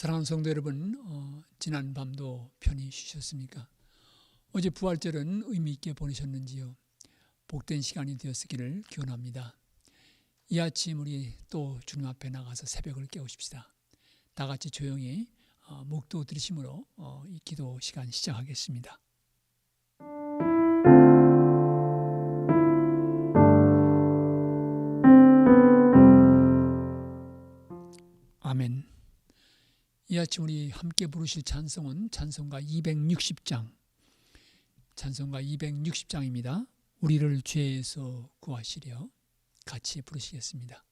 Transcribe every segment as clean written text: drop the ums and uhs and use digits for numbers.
사랑하는 성도 여러분, 지난 밤도 편히 쉬셨습니까? 어제 부활절은 의미 있게 보내셨는지요? 복된 시간이 되었기를 기원합니다. 이 아침 우리 또 주님 앞에 나가서 새벽을 깨우십시다. 다 같이 조용히 묵도 들으심으로 이 기도 시간 시작하겠습니다. 아멘. 이 아침 우리 함께 부르실 찬송은 찬송가 260장, 찬송가 260장입니다. 우리를 죄에서 구하시려 같이 부르시겠습니다.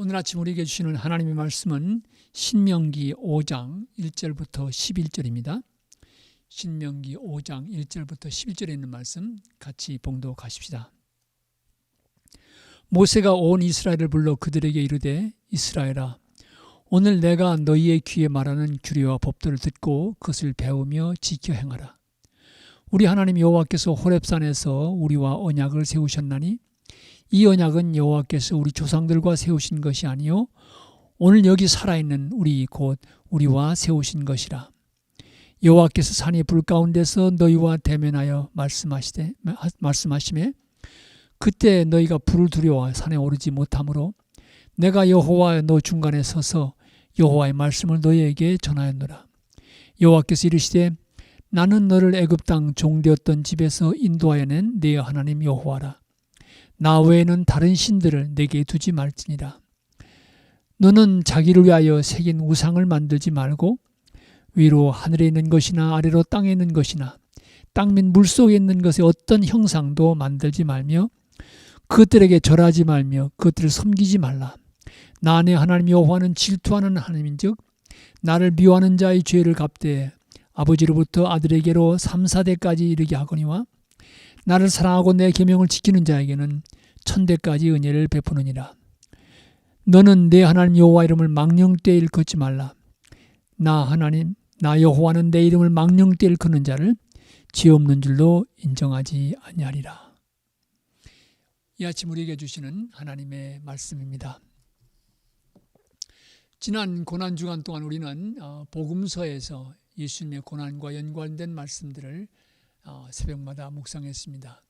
오늘 아침 우리에게 주시는 하나님의 말씀은 신명기 5장 1절부터 11절입니다. 신명기 5장 1절부터 11절에 있는 말씀 같이 봉독하십시다. 모세가 온 이스라엘을 불러 그들에게 이르되 이스라엘아, 오늘 내가 너희의 귀에 말하는 규례와 법도를 듣고 그것을 배우며 지켜 행하라. 우리 하나님 여호와께서 호렙산에서 우리와 언약을 세우셨나니 이 언약은 여호와께서 우리 조상들과 세우신 것이 아니요 오늘 여기 살아있는 우리 곧 우리와 세우신 것이라. 여호와께서 산의 불 가운데서 너희와 대면하여 말씀하시매 그때 너희가 불을 두려워 산에 오르지 못하므로 내가 여호와 너 중간에 서서 여호와의 말씀을 너희에게 전하였노라. 여호와께서 이르시되 나는 너를 애굽 땅 종되었던 집에서 인도하여 낸 네 하나님 여호와라. 나 외에는 다른 신들을 내게 두지 말지니라. 너는 자기를 위하여 새긴 우상을 만들지 말고 위로 하늘에 있는 것이나 아래로 땅에 있는 것이나 땅 및 물속에 있는 것의 어떤 형상도 만들지 말며 그것들에게 절하지 말며 그것들을 섬기지 말라. 나 내 하나님 여호와는 질투하는 하나님인즉 나를 미워하는 자의 죄를 갚되 아버지로부터 아들에게로 3, 4대까지 이르게 하거니와 나를 사랑하고 내 계명을 지키는 자에게는 1000대까지 은혜를 베푸느니라. 너는 내 하나님 여호와 이름을 망령되이 일컫지 말라. 나 여호와는 내 이름을 망령되이 일컫는 자를 죄 없는 줄로 인정하지 아니하리라. 이 아침 우리에게 주시는 하나님의 말씀입니다. 지난 고난주간 동안 우리는 복음서에서 예수님의 고난과 연관된 말씀들을 새벽마다 묵상했습니다.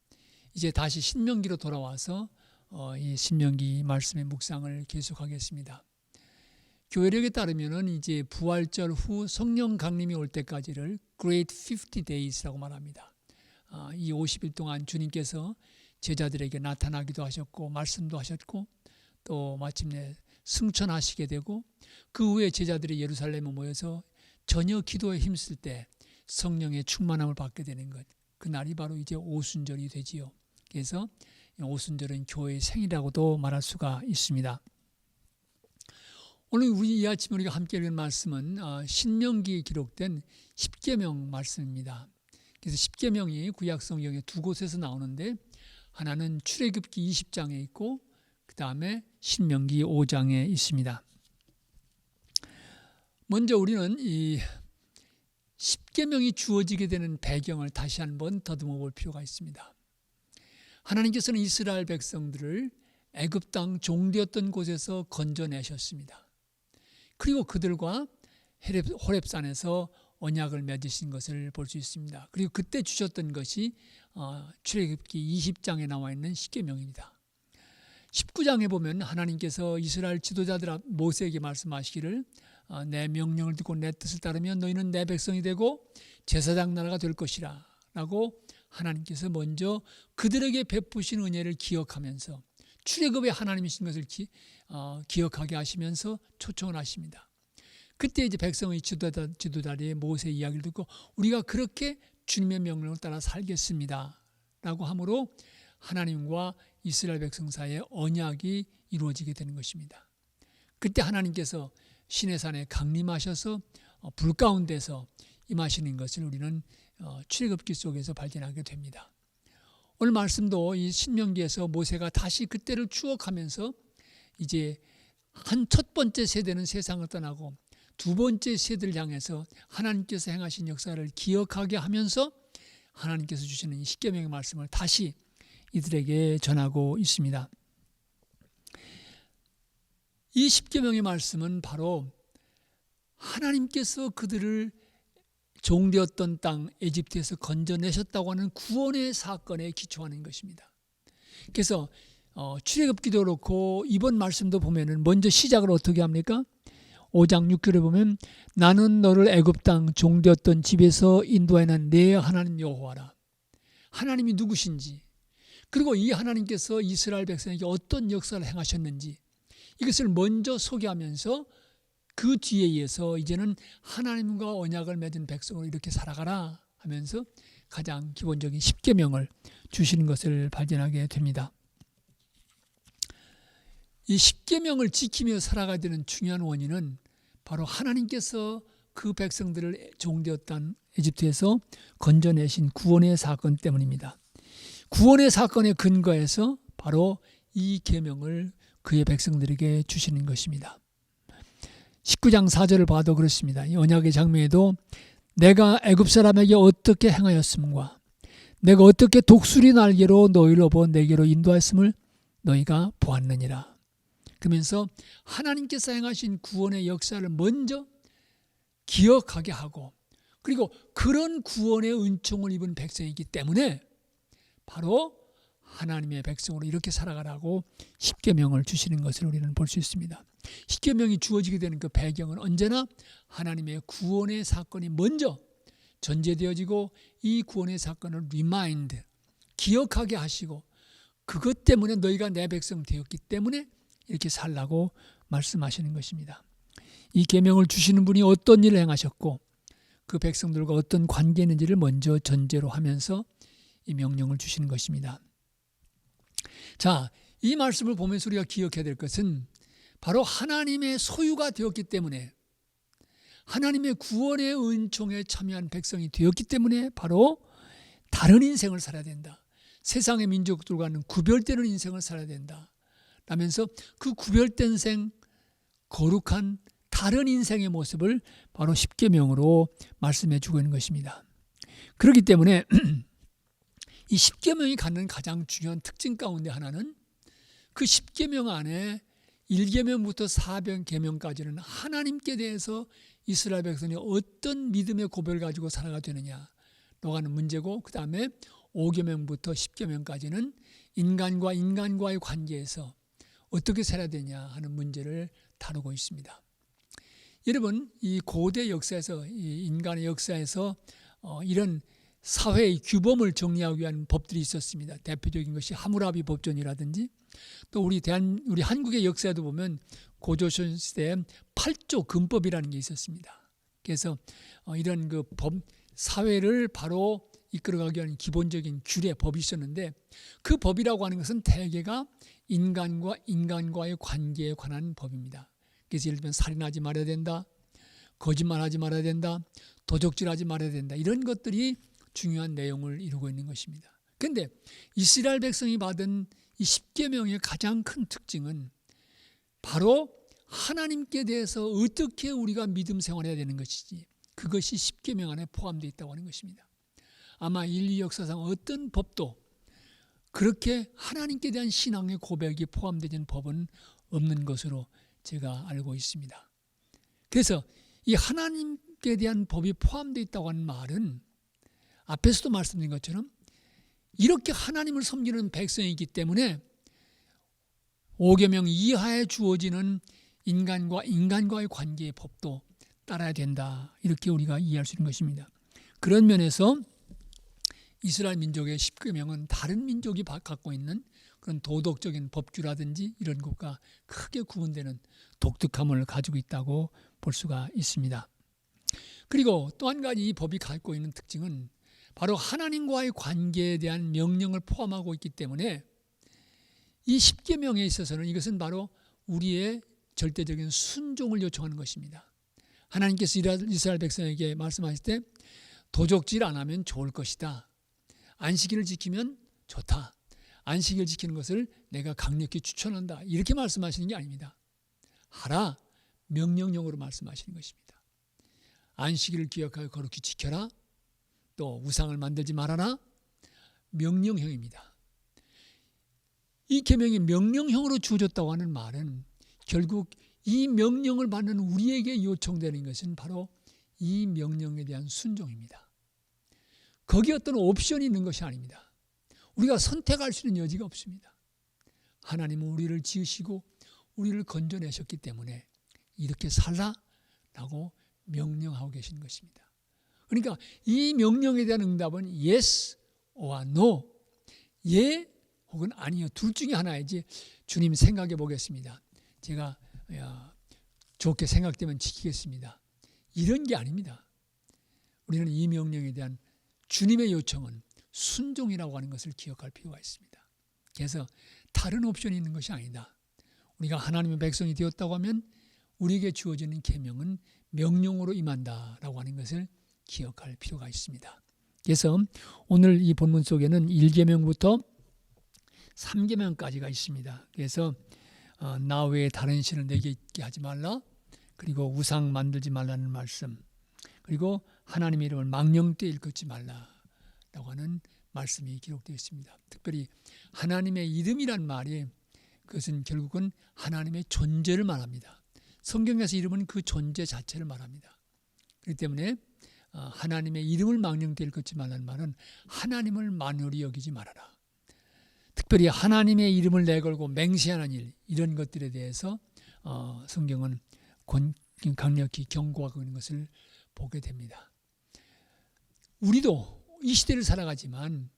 이제 다시 신명기로 돌아와서 이 신명기 말씀의 묵상을 계속하겠습니다. 교회력에 따르면 이제 부활절 후 성령 강림이 올 때까지를 Great 50 Days라고 말합니다. 이 50일 동안 주님께서 제자들에게 나타나기도 하셨고 말씀도 하셨고 또 마침내 승천하시게 되고 그 후에 제자들이 예루살렘에 모여서 전혀 기도에 힘쓸 때 성령의 충만함을 받게 되는 것, 그날이 바로 이제 오순절이 되지요. 그래서 오순절은 교회의 생이라고도 말할 수가 있습니다. 오늘 이 아침 우리가 함께 읽은 말씀은 신명기에 기록된 십계명 말씀입니다. 그래서 십계명이 구약 성경에 두 곳에서 나오는데 하나는 출애굽기 20장에 있고 그 다음에 신명기 5장에 있습니다. 먼저 우리는 이 십계명이 주어지게 되는 배경을 다시 한번 더듬어 볼 필요가 있습니다. 하나님께서는 이스라엘 백성들을 애굽 땅 종되었던 곳에서 건져내셨습니다. 그리고 그들과 호렙산에서 언약을 맺으신 것을 볼 수 있습니다. 그리고 그때 주셨던 것이 출애굽기 20장에 나와 있는 십계명입니다. 19장에 보면 하나님께서 이스라엘 지도자들 모세에게 말씀하시기를 내 명령을 듣고 내 뜻을 따르면 너희는 내 백성이 되고 제사장 나라가 될 것이라 라고 하나님께서 먼저 그들에게 베푸신 은혜를 기억하면서 출애굽의 하나님이신 것을 기억하게 하시면서 초청을 하십니다. 그때 이제 백성의 지도자들의 모세 이야기를 듣고 우리가 그렇게 주님의 명령을 따라 살겠습니다 라고 함으로 하나님과 이스라엘 백성 사이에 언약이 이루어지게 되는 것입니다. 그때 하나님께서 시내산에 강림하셔서 불 가운데서 임하시는 것을 우리는 출애굽기 속에서 발견하게 됩니다. 오늘 말씀도 이 신명기에서 모세가 다시 그때를 추억하면서 이제 한 첫 번째 세대는 세상을 떠나고 두 번째 세대를 향해서 하나님께서 행하신 역사를 기억하게 하면서 하나님께서 주시는 이 십계명의 말씀을 다시 이들에게 전하고 있습니다. 이 십계명의 말씀은 바로 하나님께서 그들을 종되었던 땅 에집트에서 건져내셨다고 하는 구원의 사건에 기초하는 것입니다. 그래서 출애굽기도 그렇고 이번 말씀도 보면은 먼저 시작을 어떻게 합니까? 5장 6절에 보면 나는 너를 애굽 땅 종되었던 집에서 인도하는 내 하나님 여호와라. 하나님이 누구신지, 그리고 이 하나님께서 이스라엘 백성에게 어떤 역사를 행하셨는지 이것을 먼저 소개하면서 그 뒤에 이어서 이제는 하나님과 언약을 맺은 백성으로 이렇게 살아가라 하면서 가장 기본적인 십계명을 주시는 것을 발견하게 됩니다. 이 십계명을 지키며 살아가야 되는 중요한 원인은 바로 하나님께서 그 백성들을 종되었던 에집트에서 건져내신 구원의 사건 때문입니다. 구원의 사건에 근거해서 바로 이 계명을 그의 백성들에게 주시는 것입니다. 19장 4절을 봐도 그렇습니다. 이 언약의 장면에도 내가 애굽 사람에게 어떻게 행하였음과 내가 어떻게 독수리 날개로 너희를 업어 내게로 인도하였음을 너희가 보았느니라. 그러면서 하나님께서 행하신 구원의 역사를 먼저 기억하게 하고 그리고 그런 구원의 은총을 입은 백성이기 때문에 바로 하나님의 백성으로 이렇게 살아가라고 십계명을 주시는 것을 우리는 볼 수 있습니다. 십계명이 주어지게 되는 그 배경은 언제나 하나님의 구원의 사건이 먼저 전제되어지고 이 구원의 사건을 리마인드, 기억하게 하시고 그것 때문에 너희가 내 백성 되었기 때문에 이렇게 살라고 말씀하시는 것입니다. 이 계명을 주시는 분이 어떤 일을 행하셨고 그 백성들과 어떤 관계가 있는지를 먼저 전제로 하면서 이 명령을 주시는 것입니다. 자, 이 말씀을 보면서 우리가 기억해야 될 것은 바로 하나님의 소유가 되었기 때문에 하나님의 구원의 은총에 참여한 백성이 되었기 때문에 바로 다른 인생을 살아야 된다. 세상의 민족들과는 구별되는 인생을 살아야 된다. 라면서 그 구별된 생, 거룩한 다른 인생의 모습을 바로 십계명으로 말씀해 주고 있는 것입니다. 그렇기 때문에 이 십계명이 갖는 가장 중요한 특징 가운데 하나는 그 십계명 안에 1계명부터 4계명까지는 하나님께 대해서 이스라엘 백성이 어떤 믿음의 고백을 가지고 살아가 되느냐라고 하는 문제고, 그 다음에 5계명부터 10계명까지는 인간과 인간과의 관계에서 어떻게 살아야 되냐 하는 문제를 다루고 있습니다. 여러분, 이 고대 역사에서, 이 인간의 역사에서 이런 사회의 규범을 정리하기 위한 법들이 있었습니다. 대표적인 것이 하무라비 법전이라든지, 또 우리 한국의 역사에도 보면 고조선 시대에 8조 금법이라는 게 있었습니다. 그래서 이런 그 법, 사회를 바로 이끌어가기 위한 기본적인 규례, 법이 있었는데, 그 법이라고 하는 것은 대개가 인간과 인간과의 관계에 관한 법입니다. 그래서 예를 들면 살인하지 말아야 된다, 거짓말하지 말아야 된다, 도적질하지 말아야 된다, 이런 것들이 중요한 내용을 이루고 있는 것입니다. 그런데 이스라엘 백성이 받은 이 십계명의 가장 큰 특징은 바로 하나님께 대해서 어떻게 우리가 믿음 생활해야 되는 것이지, 그것이 십계명 안에 포함되어 있다고 하는 것입니다. 아마 인류 역사상 어떤 법도 그렇게 하나님께 대한 신앙의 고백이 포함되는 법은 없는 것으로 제가 알고 있습니다. 그래서 이 하나님께 대한 법이 포함되어 있다고 하는 말은 앞에서도 말씀드린 것처럼 이렇게 하나님을 섬기는 백성이기 때문에 5계명 이하에 주어지는 인간과 인간과의 관계의 법도 따라야 된다, 이렇게 우리가 이해할 수 있는 것입니다. 그런 면에서 이스라엘 민족의 10계명은 다른 민족이 갖고 있는 그런 도덕적인 법규라든지 이런 것과 크게 구분되는 독특함을 가지고 있다고 볼 수가 있습니다. 그리고 또 한 가지 이 법이 갖고 있는 특징은 바로 하나님과의 관계에 대한 명령을 포함하고 있기 때문에 이 10계명에 있어서는 이것은 바로 우리의 절대적인 순종을 요청하는 것입니다. 하나님께서 이스라엘 백성에게 말씀하실 때 도적질 안 하면 좋을 것이다, 안식일을 지키면 좋다, 안식일 지키는 것을 내가 강력히 추천한다, 이렇게 말씀하시는 게 아닙니다. 하라, 명령형으로 말씀하시는 것입니다. 안식일을 기억하여 거룩히 지켜라, 또 우상을 만들지 말아라, 명령형입니다. 이 계명이 명령형으로 주어졌다고 하는 말은 결국 이 명령을 받는 우리에게 요청되는 것은 바로 이 명령에 대한 순종입니다. 거기에 어떤 옵션이 있는 것이 아닙니다. 우리가 선택할 수 있는 여지가 없습니다. 하나님은 우리를 지으시고 우리를 건져내셨기 때문에 이렇게 살라라고 명령하고 계신 것입니다. 그러니까 이 명령에 대한 응답은 yes or no, 예 혹은 아니요, 둘 중에 하나이지 주님 생각해 보겠습니다, 제가 좋게 생각되면 지키겠습니다, 이런 게 아닙니다. 우리는 이 명령에 대한 주님의 요청은 순종이라고 하는 것을 기억할 필요가 있습니다. 그래서 다른 옵션이 있는 것이 아니다. 우리가 하나님의 백성이 되었다고 하면 우리에게 주어지는 계명은 명령으로 임한다라고 하는 것을 기억할 필요가 있습니다. 그래서 오늘 이 본문 속에는 1계명부터 3계명까지가 있습니다. 그래서 나 외에 다른 신을 내게 있게 하지 말라, 그리고 우상 만들지 말라는 말씀, 그리고 하나님의 이름을 망령되이 일컫지 말라라고 하는 말씀이 기록되어 있습니다. 특별히 하나님의 이름이란 말이 그것은 결국은 하나님의 존재를 말합니다. 성경에서 이름은 그 존재 자체를 말합니다. 그렇기 때문에 하나님의 이름을 망령되이 일컫지 말라는 말은 하나님을 만홀히 여기지 말아라. 특별히 하나님의 이름을 내걸고 맹세하는 일, 이런 것들에 대해서 성경은 강력히 경고하고 있는 것을 보게 됩니다. 우리도 이 시대를 살아가지만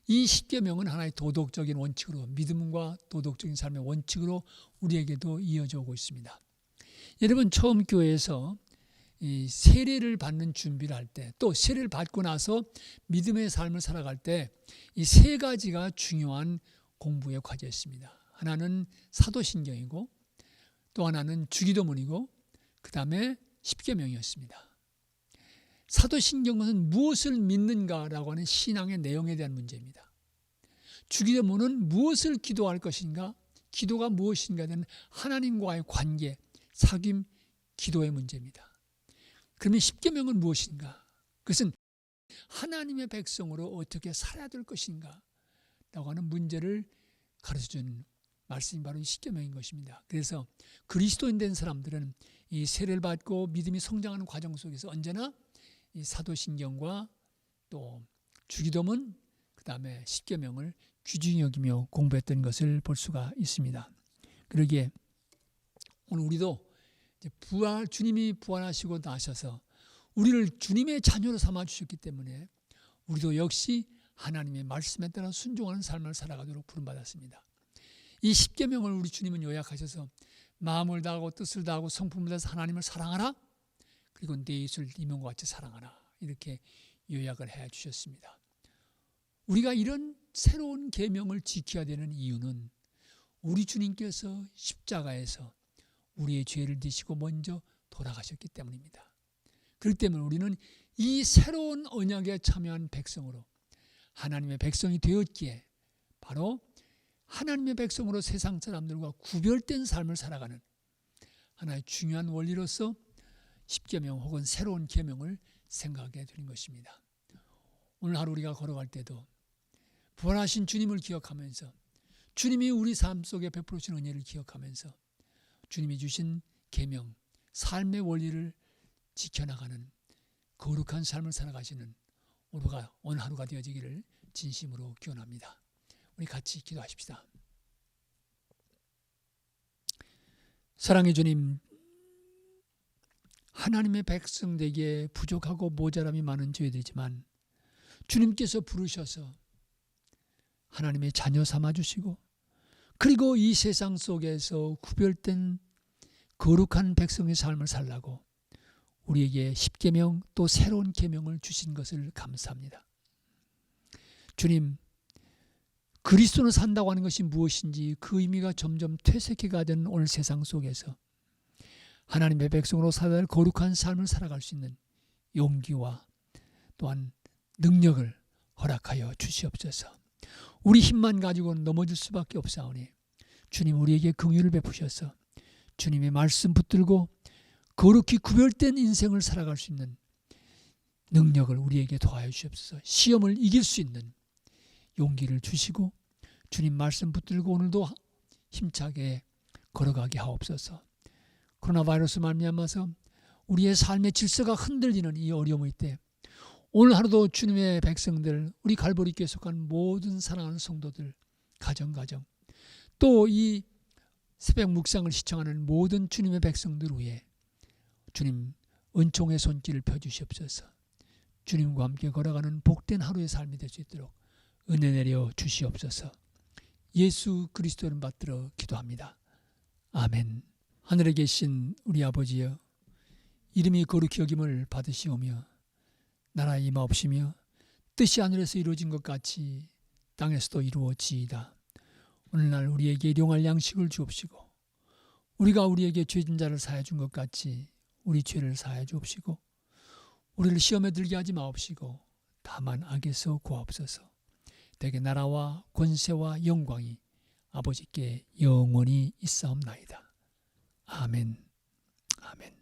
이 십계명은 하나의 도덕적인 원칙으로, 믿음과 도덕적인 삶의 원칙으로 우리에게도 이어져 오고 있습니다. 여러분, 처음 교회에서 이 세례를 받는 준비를 할 때, 또 세례를 받고 나서 믿음의 삶을 살아갈 때 이 세 가지가 중요한 공부의 과제였습니다. 하나는 사도신경이고, 또 하나는 주기도문이고, 그 다음에 십계명이었습니다. 사도신경은 무엇을 믿는가라고 하는 신앙의 내용에 대한 문제입니다. 주기도문은 무엇을 기도할 것인가, 기도가 무엇인가에 대한 하나님과의 관계, 사귐, 기도의 문제입니다. 그러면 십계명은 무엇인가? 그것은 하나님의 백성으로 어떻게 살아야 될 것인가 라고 하는 문제를 가르쳐준 말씀이 바로 이 십계명인 것입니다. 그래서 그리스도인 된 사람들은 이 세례를 받고 믿음이 성장하는 과정 속에서 언제나 이 사도신경과 또 주기도문 그다음에 십계명을 귀중히 여기며 공부했던 것을 볼 수가 있습니다. 그러기에 오늘 우리도 이제 주님이 부활하시고 나셔서 우리를 주님의 자녀로 삼아 주셨기 때문에 우리도 역시 하나님의 말씀에 따라 순종하는 삶을 살아가도록 부름받았습니다. 이 십계명을 우리 주님은 요약하셔서 마음을 다하고 뜻을 다하고 성품을 다해서 하나님을 사랑하라. 그리고 내 이웃을 네 몸과 같이 사랑하라. 이렇게 요약을 해 주셨습니다. 우리가 이런 새로운 계명을 지켜야 되는 이유는 우리 주님께서 십자가에서 우리의 죄를 지시고 먼저 돌아가셨기 때문입니다. 그렇기 때문에 우리는 이 새로운 언약에 참여한 백성으로 하나님의 백성이 되었기에 바로 하나님의 백성으로 세상 사람들과 구별된 삶을 살아가는 하나의 중요한 원리로서 십계명 혹은 새로운 계명을 생각하게 되는 것입니다. 오늘 하루 우리가 걸어갈 때도 부활하신 주님을 기억하면서 주님이 우리 삶 속에 베풀어 주신 은혜를 기억하면서 주님이 주신 계명, 삶의 원리를 지켜나가는 거룩한 삶을 살아가시는 오늘 하루가 되어지기를 진심으로 기원합니다. 우리 같이 기도하십시다. 사랑의 주님, 하나님의 백성 되기에 부족하고 모자람이 많은 저희들이지만 주님께서 부르셔서 하나님의 자녀 삼아주시고 그리고 이 세상 속에서 구별된 거룩한 백성의 삶을 살라고 우리에게 십계명 또 새로운 계명을 주신 것을 감사합니다. 주님, 그리스도로 산다고 하는 것이 무엇인지 그 의미가 점점 퇴색해가는 오늘 세상 속에서 하나님의 백성으로 살아야 할 거룩한 삶을 살아갈 수 있는 용기와 또한 능력을 허락하여 주시옵소서. 우리 힘만 가지고는 넘어질 수밖에 없사오니 주님 우리에게 긍휼을 베푸셔서 주님의 말씀 붙들고 거룩히 구별된 인생을 살아갈 수 있는 능력을 우리에게 더하여 주시옵소서. 시험을 이길 수 있는 용기를 주시고 주님 말씀 붙들고 오늘도 힘차게 걸어가게 하옵소서. 코로나 바이러스 말미암아서 우리의 삶의 질서가 흔들리는 이 어려움의 때 오늘 하루도 주님의 백성들, 우리 갈보리교에 속한 모든 사랑하는 성도들, 가정 또 이 새벽 묵상을 시청하는 모든 주님의 백성들 위해 주님 은총의 손길을 펴주시옵소서. 주님과 함께 걸어가는 복된 하루의 삶이 될 수 있도록 은혜 내려 주시옵소서. 예수 그리스도를 받들어 기도합니다. 아멘. 하늘에 계신 우리 아버지여, 이름이 거룩히 여김을 받으시오며 나라 임하옵시며 뜻이 하늘에서 이루어진 것 같이 땅에서도 이루어지이다. 오늘날 우리에게 일용할 양식을 주옵시고 우리가 우리에게 죄진 자를 사하여 준 것 같이 우리 죄를 사하여 주옵시고 우리를 시험에 들게 하지 마옵시고 다만 악에서 구하옵소서. 대개 나라와 권세와 영광이 아버지께 영원히 있사옵나이다. 아멘. 아멘.